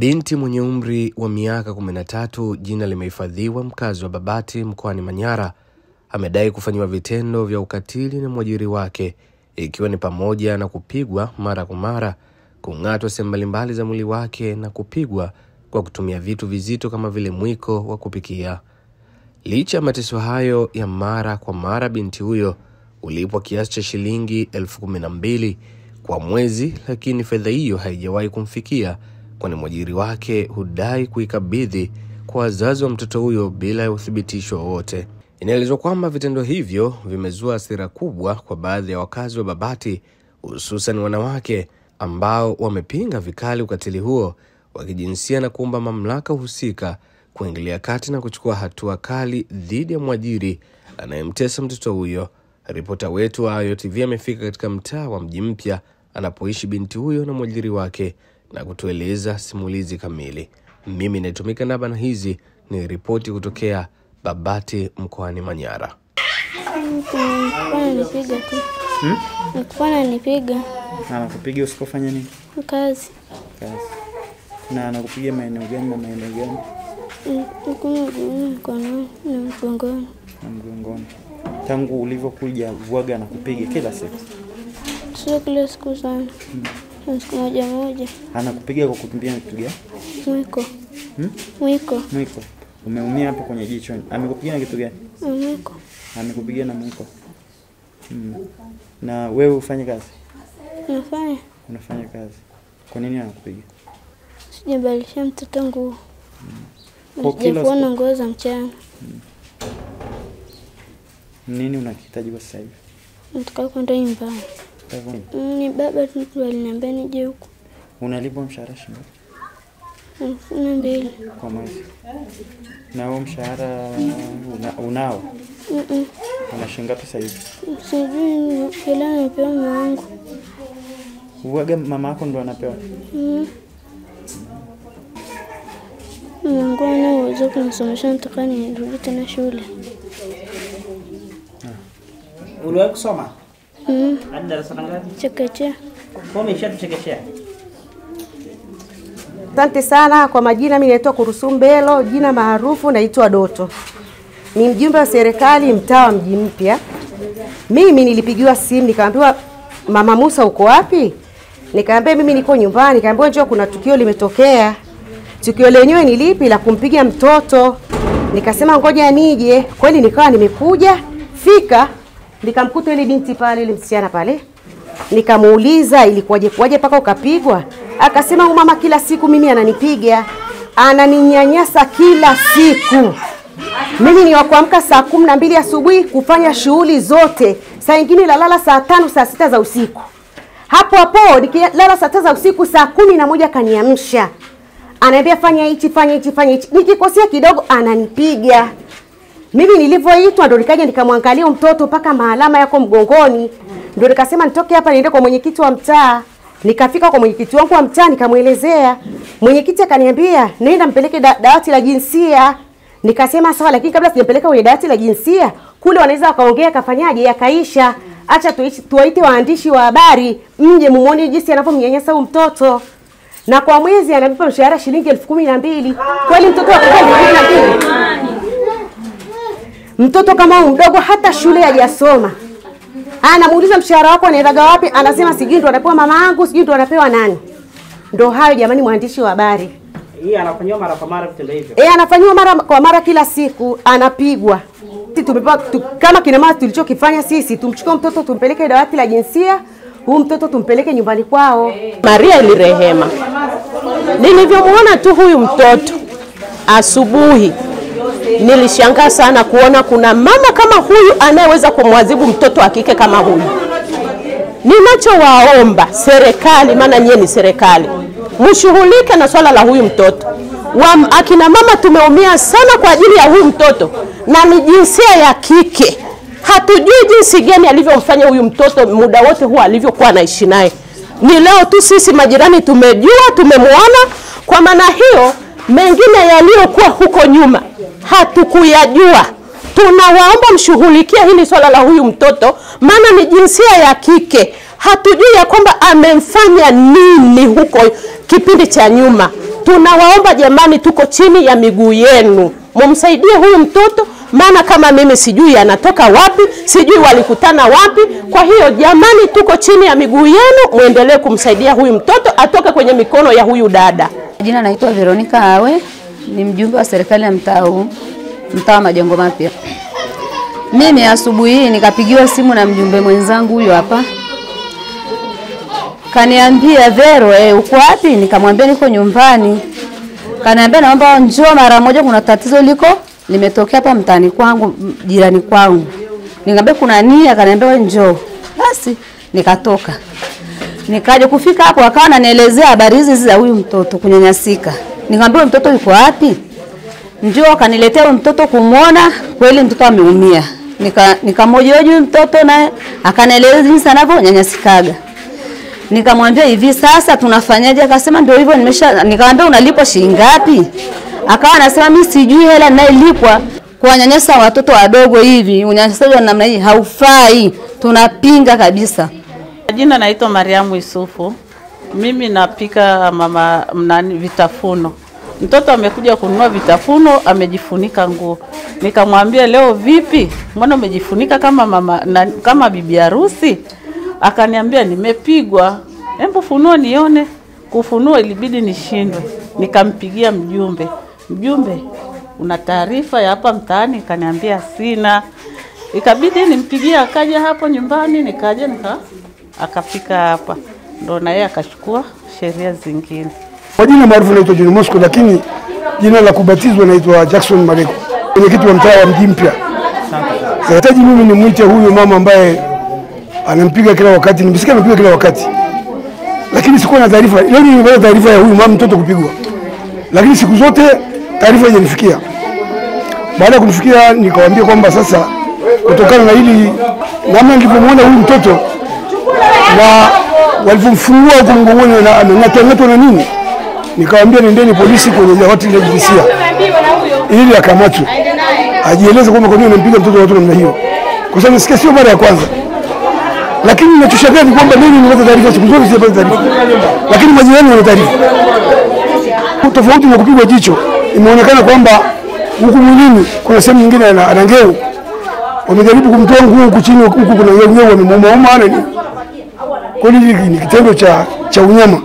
Binti mwenye umri wa miaka 13, jina limehifadhiwa, mkazi wa Babati mkoani Manyara, amedai kufanywa vitendo vya ukatili na mwajiri wake, ikiwa ni pamoja na kupigwa mara kwa mara, kung'atwa sehemu mbalimbali za mwili wake na kupigwa kwa kutumia vitu vizito kama vile mwiko wa kupikia. Licha ya mateso hayo ya mara kwa mara, binti huyo ulipwa kiasi cha shilingi 12,000 kwa mwezi, lakini fedha hiyo haijawahi kumfikia, kwani mwajiri wake hudai kuikabidhi kwa wazazi wa mtoto huyo bila uthibitisho wowote. Inaelezwa kwamba vitendo hivyo vimezua hasira kubwa kwa baadhi ya wakazi wa Babati, hususan wanawake ambao wamepinga vikali ukatili huo wa kijinsia na kuomba mamlaka husika kuingilia kati na kuchukua hatua kali dhidi ya mwajiri anayemtesa mtoto huyo. Ripota wetu wa Ayo TV amefika katika mtaa wa Mji Mpya anapoishi binti huyo na mwajiri wake na kutueleza simulizi kamili. Mimi natumika naba na hizi ni ripoti kutokea Babati mkoani Manyara. Nipiga tu. Nipiga. Anakupiga usipofanya nini? Kazi. Na anakupiga maeneo gani na maeneo gani? Mgongoni. Mgongoni. Tangu ulivyokuja Vuaga anakupiga kila siku? Sio kila siku sana. Siku moja. Anakupiga kwa kutumia kitu gani? Mwiko. Mwiko. Umeumia hapo kwenye jicho. Amekupiga na kitu gani? Mwiko. Amekupiga na mwiko. Na wewe ufanye kazi? Nafanya. Unafanya kazi. Kwa nini anakupiga? Sijabadilisha mtoto nguo. Kwa kila siku nguo za mchana. Nini unakihitaji kwa sasa hivi? Nataka kwenda nyumbani. Ni baba tu aliniambia nije huko. Unalipwa mshahara shilingi? 2,000 kwa mwezi. Na huo mshahara unao? Una shilingi ngapi sasa hivi? Sijui, kila anapewa mama wangu. Vuaga mama yako ndo anapewa? Mungu anaweza kunisomesha mpaka nirudi tena shule. Uliwahi kusoma? Hadi darasa ngapi? Chekechea. Kwa umeshachekechea? Asante sana. Kwa majina mimi naitwa Kurusu Mbelo, jina maarufu naitwa Doto. Ni mjumbe wa serikali mtaa wa Mji Mpya. Mimi nilipigiwa simu nikaambiwa, Mama Musa uko wapi? Nikaambia mimi niko nyumbani. Nikaambiwa njoo kuna tukio limetokea. Tukio lenyewe ni lipi? La kumpiga mtoto. Nikasema ngoja nije. Kweli nikawa nimekuja, fika nikamkuta ile binti pale, ile msichana pale. Nikamuuliza ilikuwaje paka ukapigwa? Akasema mama kila siku mimi ananipiga, ananinyanyasa kila siku. Mimi ni wa kuamka saa 12 asubuhi kufanya shughuli zote. Saa nyingine nalala saa 5 saa 6 za usiku. Hapo nikilala saa 5 za usiku, saa 11 kaniamsha. Ananiambia fanya hichi. Nikikosea kidogo ananipiga. Mimi nilivyoitwa ndo nikaja nikamwangalia mtoto paka maalama yako mgongoni. Ndio nikasema nitoke hapa niende kwa mwenyekiti wa mtaa. Nikafika kwa mwenyekiti wangu wa mtaa nikamuelezea. Mwenyekiti akaniambia nenda mpeleke dawati la jinsia. Nikasema sawa, lakini kabla sijampeleka kwenye dawati la jinsia, kule wanaweza wakaongea kafanyaje yakaisha. Acha tuwaite waandishi wa habari mje muone jinsi anavyomnyanyasa huyu mtoto. Na kwa mwezi analipa mshahara shilingi 12,000. Kweli mtoto wako 12,000? Mtoto kama mdogo hata shule hajasoma. Anamuuliza mshahara wako anaendaga wapi? Anasema sijui ndo anapewa mama yangu, sijui ndo anapewa nani. Ndo hayo jamani, mwandishi wa habari. Hii anafanywa mara kwa mara vitendo hivyo? Anafanywa mara kwa mara, kila siku anapigwa. Sisi tumepewa kama kina mama tulichokifanya sisi, tumchukue mtoto tumpeleke dawati la jinsia, huyu mtoto tumpeleke nyumbani kwao. Maria ni Rehema. Nilivyomuona tu huyu mtoto asubuhi, nilishangaa sana kuona kuna mama kama huyu anayeweza kumwadhibu mtoto wa kike kama huyu. Ninachowaomba serikali, maana nyie ni serikali, mshughulike na swala la huyu mtoto. Akina mama tumeumia sana kwa ajili ya huyu mtoto, na ni jinsia ya kike. Hatujui jinsi gani alivyomfanya huyu mtoto muda wote huwa alivyokuwa anaishi naye. Ni leo tu sisi majirani tumejua, tumemuona. Kwa maana hiyo mengine yaliyokuwa huko nyuma hatukuyajua. Tunawaomba mshughulikie hili swala la huyu mtoto, maana ni jinsia ya kike. Hatujui ya kwamba amemfanya nini huko kipindi cha nyuma. Tunawaomba jamani, tuko chini ya miguu yenu, mumsaidie huyu mtoto, maana kama mimi sijui anatoka wapi, sijui walikutana wapi. Kwa hiyo jamani, tuko chini ya miguu yenu, muendelee kumsaidia huyu mtoto atoke kwenye mikono ya huyu dada. Jina naitwa Veronica Awe, ni mjumbe wa serikali ya mtaa wa Majengo Mapya. Mimi asubuhi hii nikapigiwa simu na mjumbe mwenzangu huyo hapa. Kaniambia, Vero, uko wapi? Nikamwambia niko nyumbani. Kaniambia naomba njoo mara moja, kuna tatizo limetokea hapa mtaani kwangu, jirani kwangu. Nikamwambia kuna nini? Akaniambia njoo. Basi nikatoka. Nikaja kufika hapo akawa ananielezea habari hizi za huyu mtoto kunyanyasika. Nikamwambia mtoto yuko wapi? Njoo. Akaniletea huyu mtoto kumuona, kweli mtoto ameumia. Nikamhoji huyu mtoto naye akanieleza jinsi anavyonyanyasikaga. Nikamwambia hivi sasa tunafanyaje? Akasema ndio hivyo nikamwambia unalipwa shilingi ngapi? Akawa anasema mimi sijui hela ninayolipwa. Kuwanyanyasa watoto wadogo hivi, unyanyasaji wa namna hii haufai. Tunapinga kabisa. Jina naitwa Mariamu Yusufu. Mimi napika vitafuno. Mtoto amekuja kununua vitafuno, amejifunika nguo. Nikamwambia leo vipi? Mbona umejifunika kama bibi harusi? Akaniambia nimepigwa. Hebu funua nione. Kufunua ilibidi nishindwe. Nikampigia mjumbe. Mjumbe, una taarifa ya hapa mtaani? Akaniambia sina. Ikabidi nimpigie, akaja hapo nyumbani, nikaja akafika hapa. Ndio na yeye akachukua sheria zingine. Kwa jina maarufu naitwa John Mosco, lakini jina la kubatizwa naitwa Jackson Mareko. Mwenyekiti wa mtaa wa Mji Mpya. Sasa mimi nimuite huyu mama ambaye anampiga kila wakati, nimesikia anapiga kila wakati. Lakini sikuwa na taarifa. Leo nimepata taarifa ya huyu mama mtoto kupigwa. Lakini siku zote taarifa haijanifikia. Baada ya kunifikia nikawaambia kwamba sasa kutokana na hili namna nilipomwona huyu mtoto na walipomfungua huko mgongoni na anatang'atwa na nini, nikawaambia nendeni polisi kwenye dawati la jinsia ili akamatwe, ajieleze kwamba kwa nini anampiga mtoto wa watu namna hiyo, kwa sababu nisikia sio mara ya kwanza. Lakini ninachoshangaa ni kwamba mimi nimepata taarifa, siku zote sipata taarifa, lakini majirani wana taarifa. Tofauti na kupigwa jicho, imeonekana kwamba huku mwilini kuna sehemu nyingine ana ngeu. Wamejaribu kumtoa nguo huku chini, huku kuna ngeu, wamemuuma na nini. Kwa hiyo ni kitendo cha unyama.